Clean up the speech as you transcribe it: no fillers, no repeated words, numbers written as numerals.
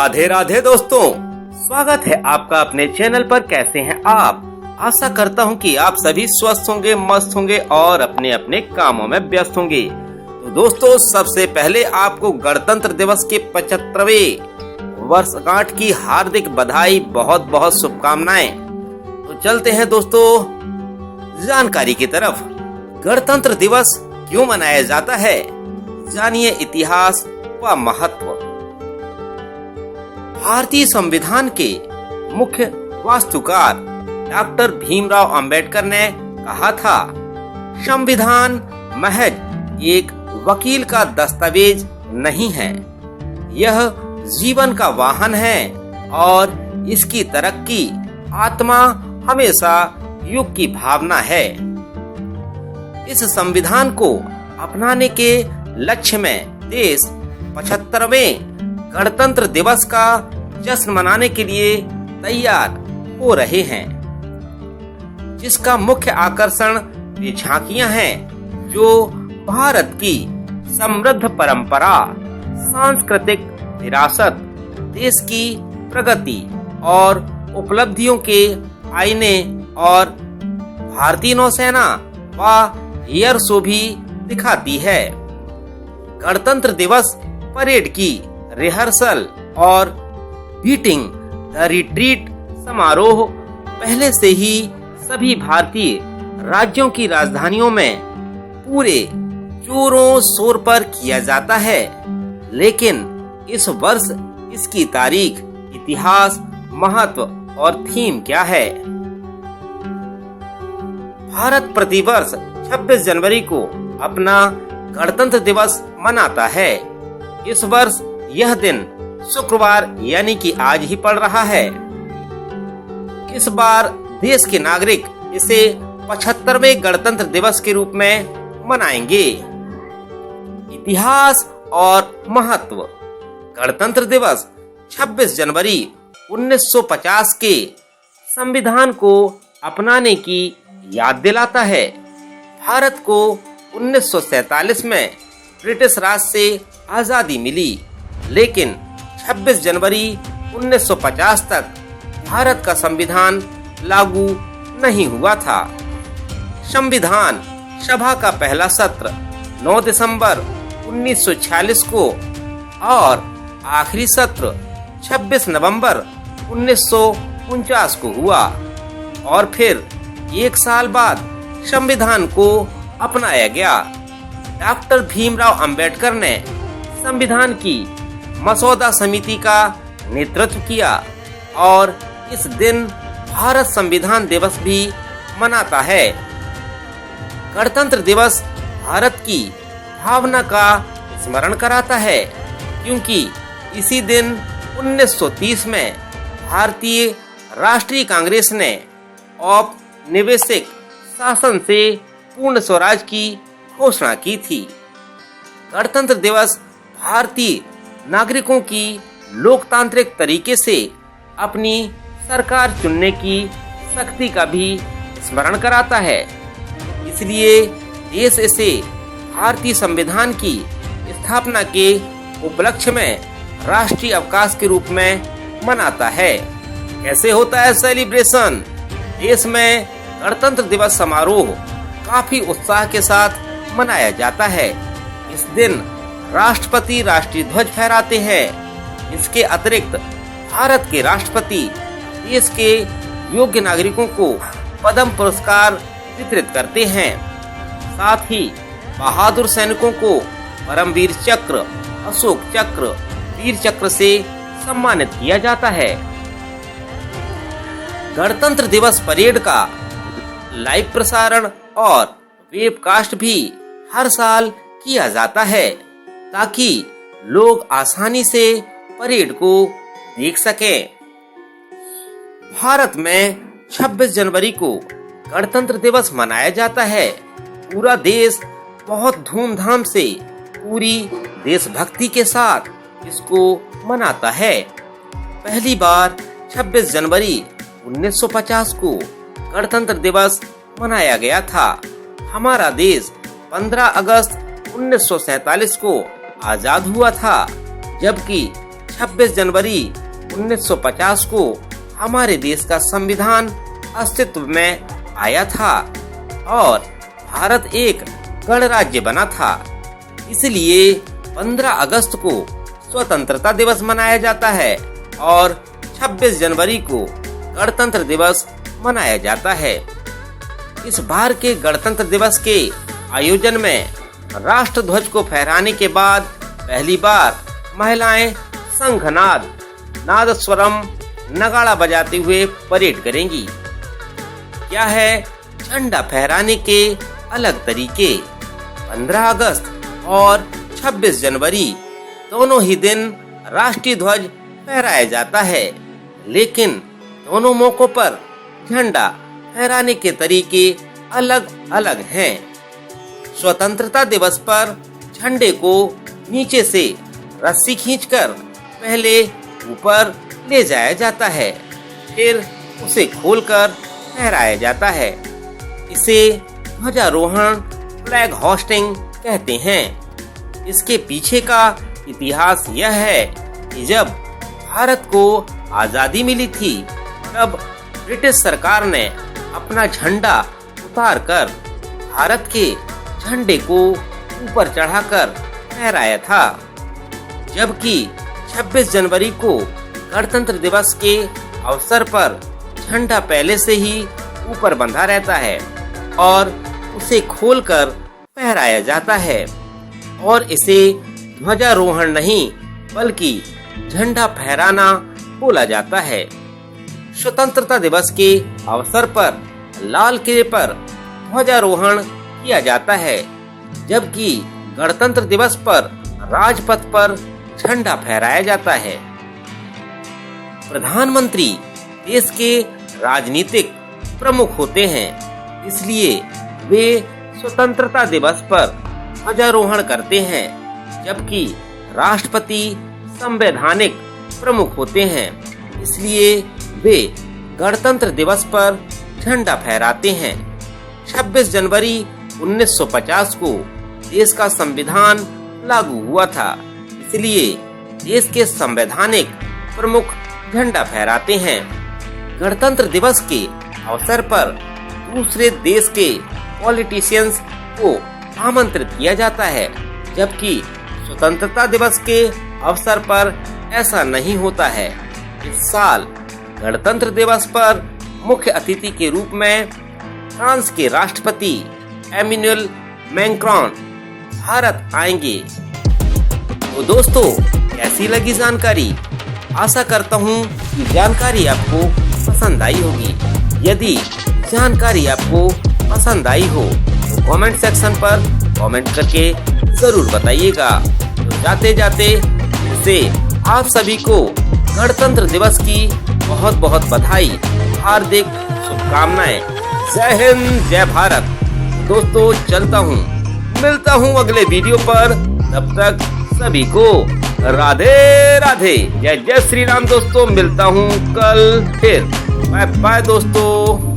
राधे राधे दोस्तों, स्वागत है आपका अपने चैनल पर। कैसे हैं आप? आशा करता हूं कि आप सभी स्वस्थ होंगे, मस्त होंगे और अपने अपने कामों में व्यस्त होंगे। तो दोस्तों, सबसे पहले आपको गणतंत्र दिवस के 75वें वर्षगांठ की हार्दिक बधाई, बहुत बहुत शुभकामनाएं। तो चलते हैं दोस्तों जानकारी की तरफ। गणतंत्र दिवस क्यों मनाया जाता है, जानिए इतिहास व महत्व। भारतीय संविधान के मुख्य वास्तुकार डॉक्टर भीमराव अंबेडकर ने कहा था, संविधान महज एक वकील का दस्तावेज नहीं है, यह जीवन का वाहन है और इसकी तरक्की आत्मा हमेशा युग की भावना है। इस संविधान को अपनाने के लक्ष्य में देश 75वें गणतंत्र दिवस का जश्न मनाने के लिए तैयार हो रहे हैं, जिसका मुख्य आकर्षण ये झांकियां हैं जो भारत की समृद्ध परंपरा, सांस्कृतिक विरासत, देश की प्रगति और उपलब्धियों के आईने और भारतीय नौसेना व एयर शो भी दिखाती है। गणतंत्र दिवस परेड की रिहर्सल और बीटिंग द रिट्रीट समारोह पहले से ही सभी भारतीय राज्यों की राजधानियों में पूरे जोरों शोर पर किया जाता है, लेकिन इस वर्ष इसकी तारीख, इतिहास, महत्व और थीम क्या है? भारत प्रतिवर्ष 26 जनवरी को अपना गणतंत्र दिवस मनाता है। इस वर्ष यह दिन शुक्रवार यानी कि आज ही पड़ रहा है। इस बार देश के नागरिक इसे 75वें गणतंत्र दिवस के रूप में मनाएंगे। इतिहास और महत्व। गणतंत्र दिवस 26 जनवरी 1950 के संविधान को अपनाने की याद दिलाता है। भारत को 1947 में ब्रिटिश राज से आजादी मिली, लेकिन 26 जनवरी 1950 तक भारत का संविधान लागू नहीं हुआ था। संविधान सभा का पहला सत्र 9 दिसंबर 1946 को और आखिरी सत्र 26 नवंबर 1949 को हुआ और फिर एक साल बाद संविधान को अपनाया गया। डॉक्टर भीमराव अंबेडकर ने संविधान की मसौदा समिति का नेतृत्व किया और इस दिन भारत संविधान दिवस भी मनाता है। गणतंत्र दिवस भारत की भावना का स्मरण कराता है, क्योंकि इसी दिन 1930 में भारतीय राष्ट्रीय कांग्रेस ने औपनिवेशिक शासन से पूर्ण स्वराज की घोषणा की थी। गणतंत्र दिवस भारतीय नागरिकों की लोकतांत्रिक तरीके से अपनी सरकार चुनने की शक्ति का भी स्मरण कराता है। इसलिए देश इसे भारतीय संविधान की स्थापना के उपलक्ष्य में राष्ट्रीय अवकाश के रूप में मनाता है। कैसे होता है सेलिब्रेशन? देश में गणतंत्र दिवस समारोह काफी उत्साह के साथ मनाया जाता है। इस दिन राष्ट्रपति राष्ट्रीय ध्वज फहराते हैं। इसके अतिरिक्त भारत के राष्ट्रपति देश के योग्य नागरिकों को पद्म पुरस्कार वितरित करते हैं। साथ ही बहादुर सैनिकों को परमवीर चक्र, अशोक चक्र, वीर चक्र से सम्मानित किया जाता है। गणतंत्र दिवस परेड का लाइव प्रसारण और वेबकास्ट भी हर साल किया जाता है, ताकि लोग आसानी से परेड को देख सकें। भारत में 26 जनवरी को गणतंत्र दिवस मनाया जाता है। पूरा देश बहुत धूमधाम से, पूरी देशभक्ति के साथ इसको मनाता है। पहली बार 26 जनवरी 1950 को गणतंत्र दिवस मनाया गया था। हमारा देश 15 अगस्त 1947 को आजाद हुआ था, जबकि 26 जनवरी 1950 को हमारे देश का संविधान अस्तित्व में आया था और भारत एक गणराज्य बना था। इसलिए 15 अगस्त को स्वतंत्रता दिवस मनाया जाता है और 26 जनवरी को गणतंत्र दिवस मनाया जाता है। इस बार के गणतंत्र दिवस के आयोजन में राष्ट्र ध्वज को फहराने के बाद पहली बार महिलाएं शंखनाद, नादस्वरम, नगाड़ा बजाते हुए परेड करेंगी। क्या है झंडा फहराने के अलग तरीके? 15 अगस्त और 26 जनवरी दोनों ही दिन राष्ट्रीय ध्वज फहराया जाता है, लेकिन दोनों मौकों पर झंडा फहराने के तरीके अलग अलग हैं। स्वतंत्रता दिवस पर झंडे को नीचे से रस्सी खींचकर पहले ऊपर ले जाया जाता है, फिर उसे खोलकर फहराया जाता है। इसे ध्वजारोहण, फ्लैग होस्टिंग कहते हैं। इसके पीछे का इतिहास यह है कि जब भारत को आजादी मिली थी, तब ब्रिटिश सरकार ने अपना झंडा उतारकर भारत के झंडे को ऊपर चढ़ाकर फहराया था, जबकि 26 जनवरी को गणतंत्र दिवस के अवसर पर झंडा पहले से ही ऊपर बंधा रहता है और उसे खोलकर फहराया जाता है और इसे ध्वजारोहण नहीं बल्कि झंडा फहराना बोला जाता है। स्वतंत्रता दिवस के अवसर पर लाल किले पर ध्वजारोहण किया जाता है, जबकि गणतंत्र दिवस पर राजपथ पर झंडा फहराया जाता है। प्रधानमंत्री देश के राजनीतिक प्रमुख होते हैं, इसलिए वे स्वतंत्रता दिवस पर ध्वजारोहण करते हैं, जबकि राष्ट्रपति संवैधानिक प्रमुख होते हैं, इसलिए वे गणतंत्र दिवस पर झंडा फहराते हैं। 26 जनवरी 1950 को देश का संविधान लागू हुआ था, इसलिए देश के संवैधानिक प्रमुख झंडा फहराते हैं। गणतंत्र दिवस के अवसर पर दूसरे देश के पॉलिटिशियंस को आमंत्रित किया जाता है, जबकि स्वतंत्रता दिवस के अवसर पर ऐसा नहीं होता है। इस साल गणतंत्र दिवस पर मुख्य अतिथि के रूप में फ्रांस के राष्ट्रपति एमेनुएल मैक्रोन भारत आएंगे। तो दोस्तों, कैसी लगी जानकारी? आशा करता हूँ कि जानकारी आपको पसंद आई होगी। यदि जानकारी आपको पसंद आई हो तो कमेंट सेक्शन पर कमेंट करके जरूर बताइएगा। तो जाते जाते से आप सभी को गणतंत्र दिवस की बहुत बहुत बधाई, हार्दिक शुभकामनाएं। जय हिंद, जय भारत। दोस्तों, चलता हूँ, मिलता हूँ अगले वीडियो पर। तब तक सभी को राधे राधे, जय जय श्री राम। दोस्तों, मिलता हूँ कल फिर। बाय बाय दोस्तों।